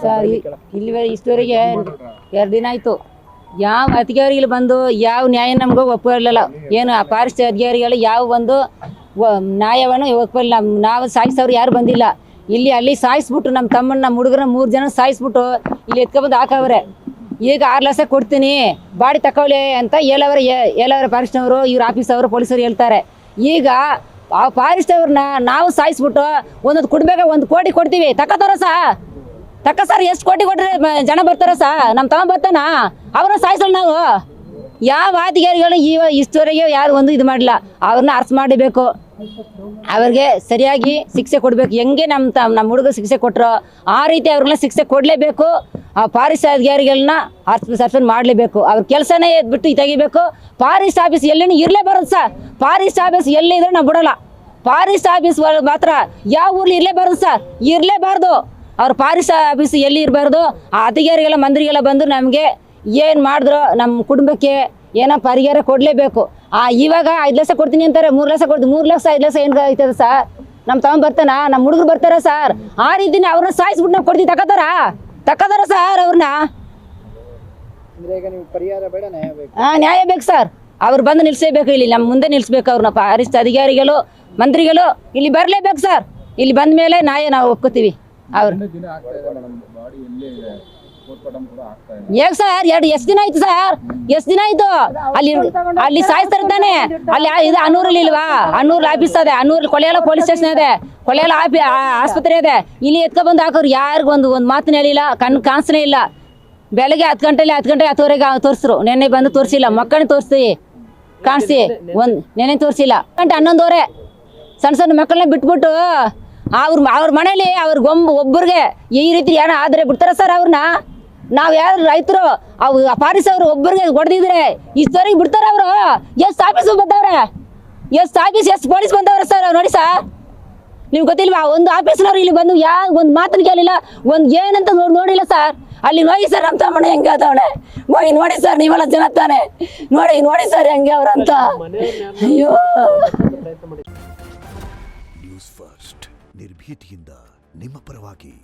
Sir ಇಲ್ಲಿ ಇಷ್ಟವರೆಗೆ 2 ದಿನ ಆಯಿತು. ಯಾವ ಅಧಿಕಾರಿಗಳು ಬಂದು ಯಾವ ನ್ಯಾಯ ನಮ್ಗೆ ಒಪ್ಪಿರಲಿಲ್ಲ. ಏನು ಆ ಫಾರೆಸ್ಟ್ ಅಧಿಕಾರಿಗಳು ಯಾವ ಒಂದು ನ್ಯಾಯವನ್ನು ಒಪ್ಪಿಲ್ಲ. ನಾವು ಸಾಯಿಸೋರು ಯಾರು ಬಂದಿಲ್ಲ. ಅಲ್ಲಿ ಸಾಯಿಸ್ಬಿಟ್ಟು ನಮ್ಮ ತಮ್ಮನ ನಮ್ಮ ಹುಡುಗರ 3 ಜನ ಸಾಯಿಸ್ಬಿಟ್ಟು ಇಲ್ಲಿ ಎತ್ಕೊಬಂದು ಹಾಕವ್ರೆ. ಈಗ 6 ಲಕ್ಷ ಕೊಡ್ತೀನಿ ಬಾಡಿ ತಗೊಳ್ಳಿ ಅಂತ ಹೇಳವ್ರೆ ಫಾರೆಸ್ಟ್ನವರು, ಇವ್ರ ಆಫೀಸವರು ಪೊಲೀಸರು ಹೇಳ್ತಾರೆ. ಈಗ ಆ ಫಾರೆಸ್ಟ್ ಅವ್ರನ್ನ ನಾವು ಸಾಯಿಸ್ಬಿಟ್ಟು ಒಂದೊಂದು ಕೊಡ್ಬೇಕು, 1 ಕೋಟಿ ಕೊಡ್ತೀವಿ ತಕ್ಕತಾರ ಸರ್. ಎಷ್ಟು ಕೋಟಿ ಕೊಟ್ಟರೆ ಜನ ಬರ್ತಾರ ನಮ್ಮ ತಮ್ಮ ಬರ್ತಾನ? ಅವ್ರನ್ನ ಸಾಯಿಸೋಣ ನಾವು. ಯಾವ ಅಧಿಕಾರಿಗಳು ಇಷ್ಟವರೆಗೆ ಯಾರು ಒಂದು ಇದು ಮಾಡಿಲ್ಲ. ಅವ್ರನ್ನ ಅರೆಸ್ಟ್ ಮಾಡಬೇಕು, ಅವ್ರಿಗೆ ಸರಿಯಾಗಿ ಶಿಕ್ಷೆ ಕೊಡಬೇಕು. ಹೆಂಗೆ ನಮ್ಮ ಹುಡುಗ ಶಿಕ್ಷೆ ಕೊಟ್ಟರು ಆ ರೀತಿ ಅವ್ರನ್ನ ಶಿಕ್ಷೆ ಕೊಡಲೇಬೇಕು. ಆ ಫಾರೆಸ್ಟ್ ಅಧಿಕಾರಿಗಳನ್ನ ಸಸ್ಪೆಂಡ್ ಮಾಡಲೇಬೇಕು. ಅವ್ರ ಕೆಲಸನೇ ಬಿಟ್ಟು ತೆಗಿಬೇಕು. ಫಾರೆಸ್ಟ್ ಆಫೀಸ್ ಎಲ್ಲಿನೂ ಇರಲೇಬಾರದು ಸರ್. ಫಾರೆಸ್ಟ್ ಆಫೀಸ್ ಎಲ್ಲಿ ಇದ್ರೆ ನಾವು ಬಿಡೋಲ್ಲ. ಫಾರೆಸ್ಟ್ ಆಫೀಸ್ ಮಾತ್ರ ಯಾವ ಊರ್ಲಿ ಇರಲೇಬಾರ್ದು ಸರ್, ಇರಲೇಬಾರ್ದು. ಅವ್ರ ಫಾರೆಸ್ಟ್ ಆಫೀಸ್ ಎಲ್ಲಿ ಇರಬಾರ್ದು. ಆ ಅಧಿಕಾರಿಗಳ ಮಂತ್ರಿಗಳ ಬಂದು ನಮಗೆ ಏನು ಮಾಡಿದ್ರು ನಮ್ಮ ಕುಟುಂಬಕ್ಕೆ ಏನೋ ಪರಿಹಾರ ಕೊಡಲೇಬೇಕು. ಇವಾಗ 5 ಲಕ್ಷ ಕೊಡ್ತೀನಿ ಅಂತಾರೆ, 3 ಲಕ್ಷ ಕೊಡ್ತೀನಿ. 3 ಲಕ್ಷ 5 ಲಕ್ಷ ಏನು ಆಯ್ತದೆ ಸರ್? ನಮ್ಮ ತಮ್ಮ ಬರ್ತಾನ, ನಮ್ಮ ಹುಡುಗರು ಬರ್ತಾರ ಸರ್. ಆ ರೀತಿನೇ ಅವ್ರನ್ನ ಸಾಯಿಸ್ಬಿಟ್ಟು ನಾವು ಕೊಡ್ತೀವಿ ತಕ್ಕದಾರ ಸರ್. ಅವ್ರನ್ನ ನ್ಯಾಯ ಬೇಕು ಸರ್. ಅವ್ರು ಬಂದು ನಿಲ್ಸೇಬೇಕು, ಇಲ್ಲಿ ನಮ್ಮ ಮುಂದೆ ನಿಲ್ಸ್ಬೇಕು. ಅವ್ರನ್ನ ಫಾರೆಸ್ಟ್ ಅಧಿಕಾರಿಗಳು ಮಂತ್ರಿಗಳು ಇಲ್ಲಿ ಬರಲೇಬೇಕು ಸರ್. ಇಲ್ಲಿ ಬಂದ ಮೇಲೆ ನ್ಯಾಯ ನಾವು ಒಪ್ಕೋತೀವಿ. ಅವ್ರು ಹೇಗೆ ಸರ್? ಎಷ್ಟು ದಿನ ಆಯ್ತು ಸರ್? ಎಷ್ಟು ದಿನ ಆಯ್ತು? ಅಲ್ಲಿ ಸಾಯಿಸ್ತಾರೆ ತಾನೆ. ಅಲ್ಲಿ ಇದು ಅನ್ನೂರಲ್ಲಿ ಇಲ್ವಾ? ಅನ್ನೂರ್ ಆಫೀಸ್ ಅದೇ, ಅನ್ನೂರಲ್ಲಿ ಕೊಳೆಯಾಲ ಪೊಲೀಸ್ ಸ್ಟೇಷನ್ ಇದೆ, ಕೊಳೆಯಾಲ ಆಸ್ಪತ್ರೆ ಇದೆ. ಇಲ್ಲಿ ಎತ್ಕೊಬಂದು ಹಾಕೋರು ಯಾರಿಗೂ ಒಂದು ಮಾತನ್ನ ಹೇಳಿಲ್ಲ, ಕಾಣಿಸ್ತಾನೆ ಇಲ್ಲ. ಬೆಳಗ್ಗೆ 10 ಗಂಟೆಲಿ 10:30 ತೋರಿಸಿದ್ರು. ನೆನ್ನೆ ಬಂದು ತೋರಿಸಿಲ್ಲ. ಮಕ್ಕಳನ್ನ ತೋರಿಸ್ತೀವಿ ಕಾಣಿಸಿ ನೆನ್ನೆ ತೋರಿಸಿಲ್ಲ. 11:30 ಸಣ್ಣ ಮಕ್ಕಳನ್ನ ಬಿಟ್ಬಿಟ್ಟು ಅವ್ರ ಮನೇಲಿ ಒಬ್ಬರಿಗೆ ಈ ರೀತಿ ಏನೋ ಆದರೆ ಬಿಡ್ತಾರ ಸರ್ ಅವ್ರನ್ನ? ನಾವು ಯಾರು ರೈತರು ಫಾರೆಸ್ಟ್ ಅವರು ಒಬ್ಬರಿಗೆ ಹೊಡೆದಿದ್ರೆ ಇಷ್ಟವರೆಗೆ ಬಿಡ್ತಾರ ಅವರು? ಎಷ್ಟು ಆಫೀಸ್ ಬಂದವ್ರೆ, ಎಷ್ಟು ಪೊಲೀಸ್ ಬಂದವ್ರೆ ಸರ್? ನೋಡಿ ಸರ್, ನಿಮ್ಗೆ ಗೊತ್ತಿಲ್ವಾ? ಒಂದು ಆಫೀಸ್ನವ್ರು ಇಲ್ಲಿ ಬಂದು ಒಂದು ಮಾತನ್ನು ಕೇಳಿಲ್ಲ, ಒಂದು ಏನಂತ ನೋಡಿಲ್ಲ ಸರ್. ಅಲ್ಲಿ ನೋಡಿ ಸರ್ ನಮ್ಮ ತಮ್ಮನೆ ಹೆಂಗೆ ಆದವಳೆ, ಹೋಗಿ ನೋಡಿ ಸರ್, ನೀವೆಲ್ಲ ಜನ ತಾನೆ ನೋಡಿ ಸರ್ ಹೆಂಗೆ ಅವ್ರಂತ. ಅಯ್ಯೋ, ನ್ಯೂಸ್ ಫಸ್ಟ್ ನಿರ್ಭೀತಿಯಿಂದ ನಿಮ್ಮ ಪರವಾಗಿ.